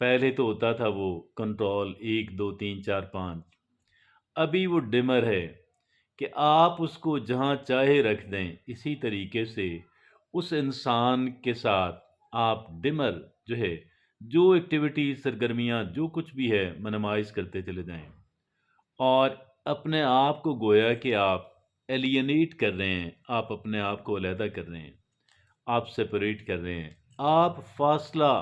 پہلے تو ہوتا تھا وہ کنٹرول 1 2 3 4 5، ابھی وہ ڈمر ہے کہ آپ اس کو جہاں چاہے رکھ دیں۔ اسی طریقے سے اس انسان کے ساتھ آپ ڈمر جو ہے، جو ایکٹیویٹیز، سرگرمیاں، جو کچھ بھی ہے منمائز کرتے چلے جائیں، اور اپنے آپ کو گویا کہ آپ ایلینیٹ کر رہے ہیں، آپ اپنے آپ کو علیحدہ کر رہے ہیں، آپ سپریٹ کر رہے ہیں، آپ فاصلہ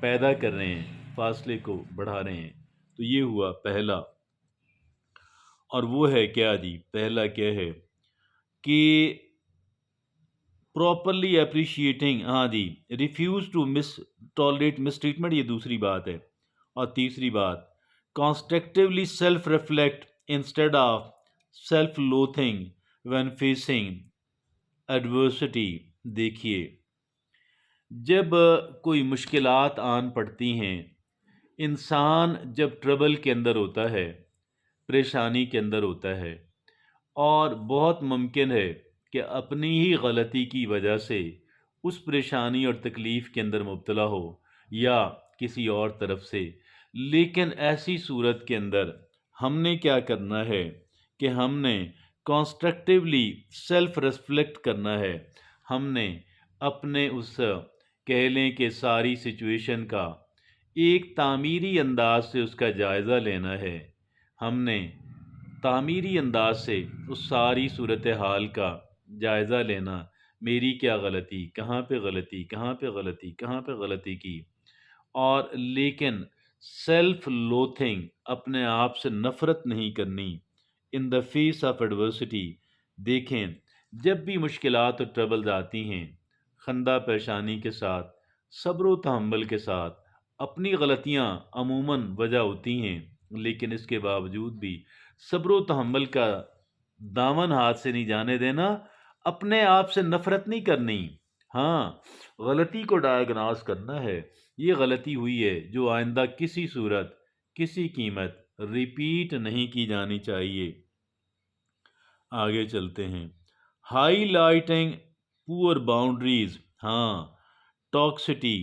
پیدا کر رہے ہیں، فاصلے کو بڑھا رہے ہیں۔ تو یہ ہوا پہلا، اور وہ ہے کیا جی؟ پہلا کیا ہے کہ پراپرلی اپریشیٹنگ، ہاں جی، refuse to tolerate mistreatment, یہ دوسری بات ہے۔ اور تیسری بات، constructively self reflect instead of self loathing when facing adversity. دیکھیے، جب کوئی مشکلات آن پڑتی ہیں، انسان جب ٹربل کے اندر ہوتا ہے، پریشانی کے اندر ہوتا ہے، اور بہت ممکن ہے کہ اپنی ہی غلطی کی وجہ سے اس پریشانی اور تکلیف کے اندر مبتلا ہو، یا کسی اور طرف سے، لیکن ایسی صورت کے اندر ہم نے کیا کرنا ہے کہ ہم نے کانسٹرکٹیولی سیلف ریفلیکٹ کرنا ہے۔ ہم نے اپنے اس کہہ لیں کہ ساری سچویشن کا ایک تعمیری انداز سے اس کا جائزہ لینا ہے۔ ہم نے تعمیری انداز سے اس ساری صورتحال کا جائزہ لینا، میری کیا غلطی، کہاں پہ غلطی، کہاں پہ غلطی، کہاں پہ غلطی کی، اور لیکن سیلف لوتھنگ، اپنے آپ سے نفرت نہیں کرنی ان دا فیس آف ایڈورسٹی۔ دیکھیں، جب بھی مشکلات اور ٹربلز آتی ہیں، خندہ پیشانی کے ساتھ، صبر و تحمل کے ساتھ، اپنی غلطیاں عموماً وجہ ہوتی ہیں، لیکن اس کے باوجود بھی صبر و تحمل کا دامن ہاتھ سے نہیں جانے دینا، اپنے آپ سے نفرت نہیں کرنی۔ ہاں، غلطی کو ڈائگنوز کرنا ہے، یہ غلطی ہوئی ہے جو آئندہ کسی صورت، کسی قیمت ریپیٹ نہیں کی جانی چاہیے۔ آگے چلتے ہیں، ہائی لائٹنگ پور باؤنڈریز، ہاں، ٹاکسٹی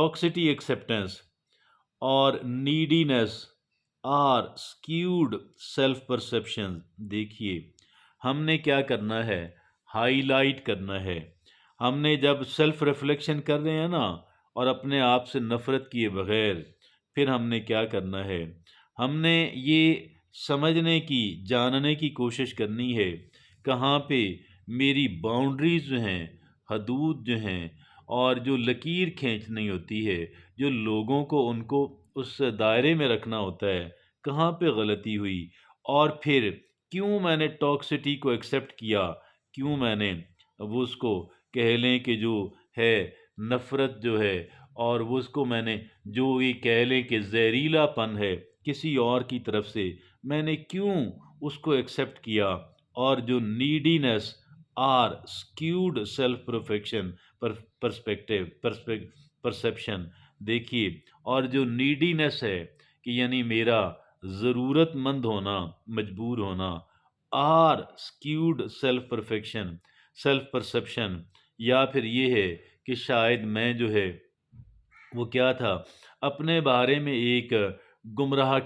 ایکسیپٹنس اور نیڈینس آر اسکیوڈ سیلف پرسیپشن۔ دیکھیے، ہم نے کیا کرنا ہے؟ ہائی لائٹ کرنا ہے۔ ہم نے جب سیلف ریفلیکشن کر رہے ہیں نا، اور اپنے آپ سے نفرت کیے بغیر، پھر ہم نے کیا کرنا ہے؟ ہم نے یہ سمجھنے کی، جاننے کی کوشش کرنی ہے کہاں پہ میری باؤنڈریز جو ہیں، حدود جو ہیں، اور جو لکیر کھینچنی ہوتی ہے، جو لوگوں کو ان کو اس دائرے میں رکھنا ہوتا ہے، کہاں پہ غلطی ہوئی، اور پھر کیوں میں نے ٹاکسٹی کو ایکسیپٹ کیا، کیوں میں نے وہ اس کو کہہ لیں کہ جو ہے نفرت جو ہے، اور وہ اس کو میں نے جو یہ کہہ لیں کہ زہریلا پن ہے کسی اور کی طرف سے، میں نے کیوں اس کو ایکسیپٹ کیا، اور جو نیڈینس آر اسکیوڈ سیلف پرسیپشن۔ دیکھیے، اور جو نیڈینس ہے کہ یعنی میرا ضرورت مند ہونا، مجبور ہونا، آر اسکیوڈ سیلف پرسیپشن، یا پھر یہ ہے کہ شاید میں جو ہے وہ کیا تھا، اپنے بارے میں ایک گمراہ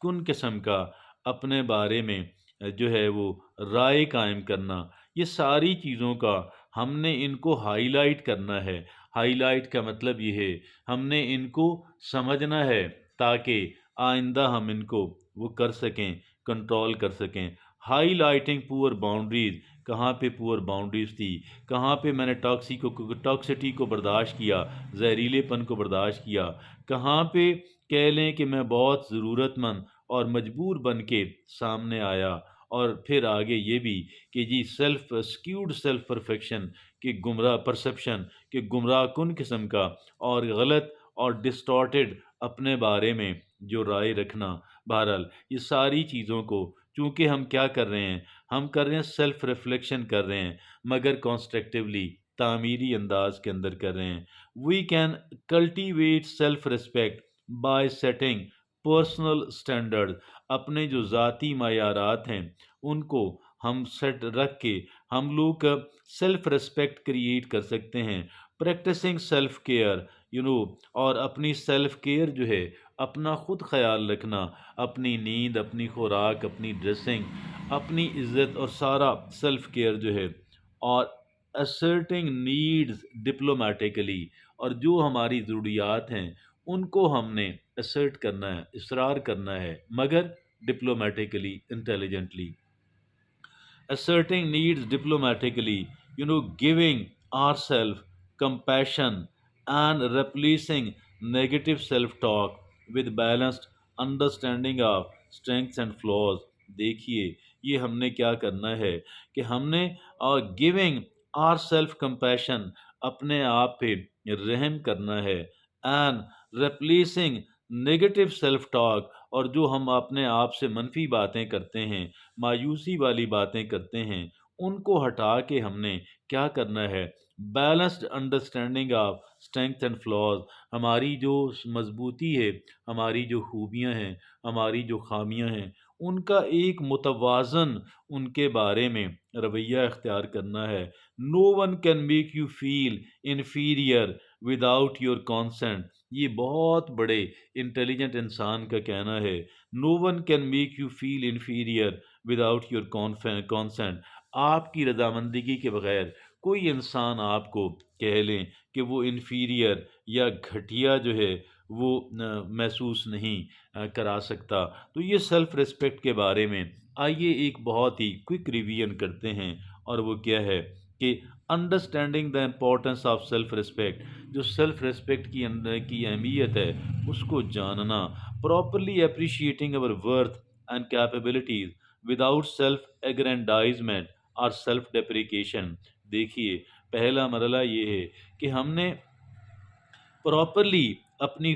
کن قسم کا اپنے بارے میں جو ہے وہ رائے قائم کرنا، یہ ساری چیزوں کا ہم نے ان کو ہائی لائٹ کرنا ہے۔ ہائی لائٹ کا مطلب یہ ہے ہم نے ان کو سمجھنا ہے تاکہ آئندہ ہم ان کو وہ کر سکیں، کنٹرول کر سکیں۔ ہائی لائٹنگ پور باؤنڈریز، کہاں پہ پور باؤنڈریز تھی، کہاں پہ میں نے ٹاکسٹی کو برداشت کیا، زہریلے پن کو برداشت کیا، کہاں پہ کہہ لیں کہ میں بہت ضرورت مند اور مجبور بن کے سامنے آیا، اور پھر آگے یہ بھی کہ جی اسکیوڈ سیلف پرفیکشن کہ گمراہ کن قسم کا اور غلط اور ڈسٹارٹیڈ اپنے بارے میں جو رائے رکھنا۔ بہرحال یہ ساری چیزوں کو چونکہ ہم کیا کر رہے ہیں، ہم کر رہے ہیں سیلف ریفلیکشن کر رہے ہیں، مگر کانسٹرکٹیولی، تعمیری انداز کے اندر کر رہے ہیں۔ We can cultivate self respect by setting personal standard, اپنے جو ذاتی معیارات ہیں ان کو ہم سیٹ رکھ کے ہم لوگ سیلف ریسپیکٹ کریٹ کر سکتے ہیں۔ پریکٹسنگ سیلف کیئر، اور اپنی سیلف کیئر جو ہے، اپنا خود خیال رکھنا، اپنی نیند، اپنی خوراک، اپنی ڈریسنگ، اپنی عزت اور سارا سیلف کیئر جو ہے، اور asserting نیڈز ڈپلومیٹیکلی، اور جو ہماری ضروریات ہیں ان کو ہم نے asserٹ کرنا ہے، اصرار کرنا ہے، مگر ڈپلومیٹیکلی، intelligently. Asserting needs diplomatically, giving ourselves compassion and replacing negative self talk with balanced understanding of strengths and flaws. دیکھیے، یہ ہم نے کیا کرنا ہے کہ ہم نے گیونگ آر سیلف کمپیشن، اپنے آپ پہ رحم کرنا ہے، and replacing negative self talk, اور جو ہم اپنے آپ سے منفی باتیں کرتے ہیں، مایوسی والی باتیں کرتے ہیں، ان کو ہٹا کے ہم نے کیا کرنا ہے؟ Balanced understanding of strength and flaws, ہماری جو مضبوطی ہے، ہماری جو خوبیاں ہیں، ہماری جو خامیاں ہیں، ان کا ایک متوازن ان کے بارے میں رویہ اختیار کرنا ہے. No one can make you feel inferior without your consent. یہ بہت بڑے انٹیلیجنٹ انسان کا کہنا ہے. No one can make you feel inferior without your consent. آپ کی رضامندگی کے بغیر کوئی انسان آپ کو کہہ لیں کہ وہ انفیریئر یا گھٹیا جو ہے وہ محسوس نہیں کرا سکتا. تو یہ سیلف ریسپیکٹ کے بارے میں آئیے ایک بہت ہی کوئک ریویژن کرتے ہیں، اور وہ کیا ہے کہ understanding the importance of self respect. جو سیلف ریسپیکٹ کی اہمیت ہے اس کو جاننا، properly appreciating our worth and capabilities without self aggrandizement اور سیلف ڈیپریکیشن. دیکھیے، پہلا مرحلہ یہ ہے کہ ہم نے پراپرلی اپنی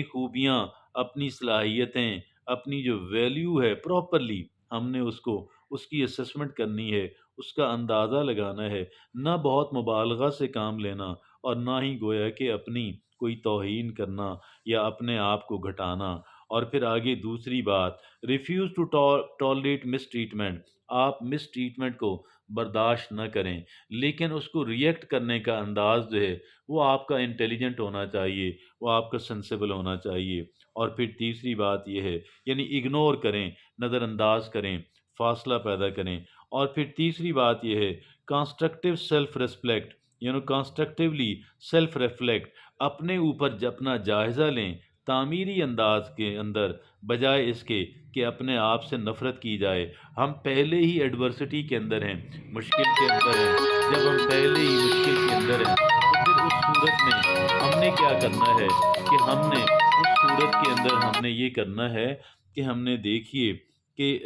خوبیاں، اپنی صلاحیتیں، اپنی جو ویلیو ہے، پراپرلی ہم نے اس کی اسسمنٹ کرنی ہے، اس کا اندازہ لگانا ہے. نہ بہت مبالغہ سے کام لینا، اور نہ ہی گویا کہ اپنی کوئی توہین کرنا یا اپنے آپ کو گھٹانا. اور پھر آگے دوسری بات، refuse to tolerate mistreatment. آپ مس ٹریٹمنٹ کو برداشت نہ کریں، لیکن اس کو ریئیکٹ کرنے کا انداز جو ہے وہ آپ کا انٹیلیجنٹ ہونا چاہیے، وہ آپ کا سینسیبل ہونا چاہیے. اور پھر تیسری بات یہ ہے، یعنی اگنور کریں، نظر انداز کریں، فاصلہ پیدا کریں. اور پھر تیسری بات یہ ہے، constructive self respect, constructively self reflect. اپنے اوپر اپنا جائزہ لیں تعمیری انداز کے اندر، بجائے اس کے کہ اپنے آپ سے نفرت کی جائے. ہم پہلے ہی ایڈورسٹی کے اندر ہیں، مشکل کے اندر ہیں. جب ہم پہلے ہی مشکل کے اندر ہیں تو پھر اس صورت میں ہم نے کیا کرنا ہے کہ ہم نے اس صورت کے اندر ہم نے یہ کرنا ہے کہ ہم نے دیکھیے کہ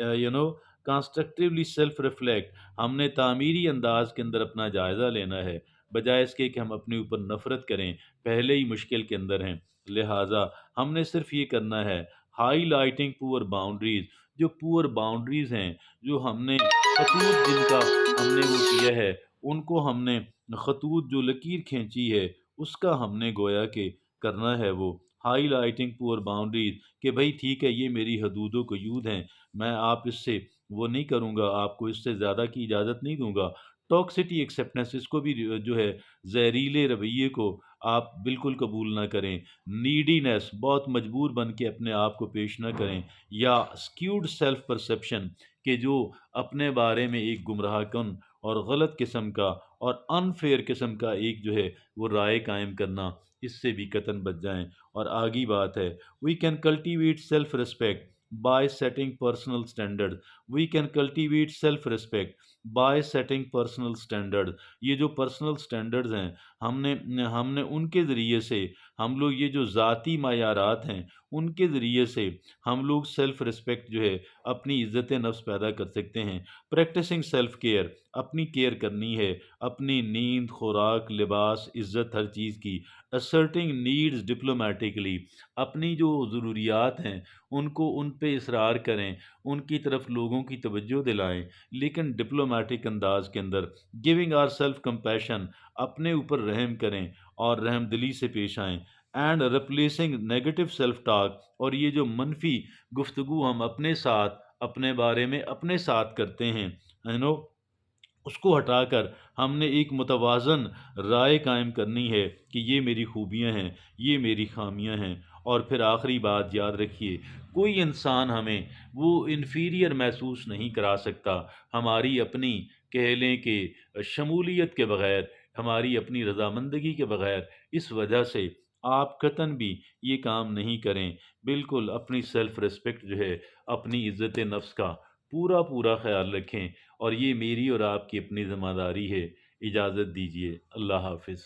کانسٹرکٹیولی سیلف ریفلیکٹ، ہم نے تعمیری انداز کے اندر اپنا جائزہ لینا ہے، بجائے اس کے کہ ہم اپنے اوپر نفرت کریں، پہلے ہی مشکل کے اندر ہیں. لہٰذا ہم نے صرف یہ کرنا ہے، ہائی لائٹنگ پور باؤنڈریز. جو پور باؤنڈریز ہیں، جو ہم نے خطوط جن کا ہم نے وہ کیا ہے، ان کو ہم نے خطوط جو لکیر کھینچی ہے اس کا ہم نے گویا کہ کرنا ہے وہ ہائی لائٹنگ پور باؤنڈریز، کہ بھائی ٹھیک ہے، یہ میری حدود و قیود ہیں، میں آپ اس سے وہ نہیں کروں گا، آپ کو اس سے زیادہ کی اجازت نہیں دوں گا. ٹاکسٹی ایکسیپٹنس، اس کو بھی جو ہے زہریلے رویے کو آپ بالکل قبول نہ کریں. نیڈینس، بہت مجبور بن کے اپنے آپ کو پیش نہ کریں. یا اسکیوڈ سیلف پرسیپشن، کہ جو اپنے بارے میں ایک گمراہ کن اور غلط قسم کا اور انفیئر قسم کا ایک جو ہے وہ رائے قائم کرنا، اس سے بھی قطعاً بچ جائیں. اور آگی بات ہے، we can cultivate self respect by setting personal standard. We can cultivate self respect by setting personal standard. یہ جو پرسنل اسٹینڈرڈز ہیں، ہم نے ان کے ذریعے سے ہم لوگ، یہ جو ذاتی معیارات ہیں ان کے ذریعے سے ہم لوگ سیلف رسپیکٹ جو ہے، اپنی عزت نفس پیدا کر سکتے ہیں. پریکٹسنگ سیلف کیئر، اپنی کیئر کرنی ہے، اپنی نیند، خوراک، لباس، عزت، ہر چیز کی. اسرٹنگ نیڈز ڈپلومیٹکلی، اپنی جو ضروریات ہیں ان پہ اصرار کریں، ان کی طرف لوگوں کی توجہ دلائیں، لیکن ڈپلومیٹک انداز کے اندر. گیونگ آر سیلف کمپیشن، اپنے اوپر رحم کریں اور رحم دلی سے پیش آئیں. And replacing negative self talk, اور یہ جو منفی گفتگو ہم اپنے ساتھ، اپنے بارے میں اپنے ساتھ کرتے ہیں، اس کو ہٹا کر ہم نے ایک متوازن رائے قائم کرنی ہے کہ یہ میری خوبیاں ہیں، یہ میری خامیاں ہیں۔ اور پھر آخری بات یاد رکھیے، کوئی انسان ہمیں وہ انفیریئر محسوس نہیں کرا سکتا ہماری اپنی کہہ لیں کہ شمولیت کے بغیر، ہماری اپنی رضامندگی کے بغیر۔ اس وجہ سے آپ قطعاً بھی یہ کام نہیں کریں، بالکل اپنی سیلف ریسپیکٹ جو ہے، اپنی عزت نفس کا پورا پورا خیال رکھیں، اور یہ میری اور آپ کی اپنی ذمہ داری ہے۔ اجازت دیجیے، اللہ حافظ۔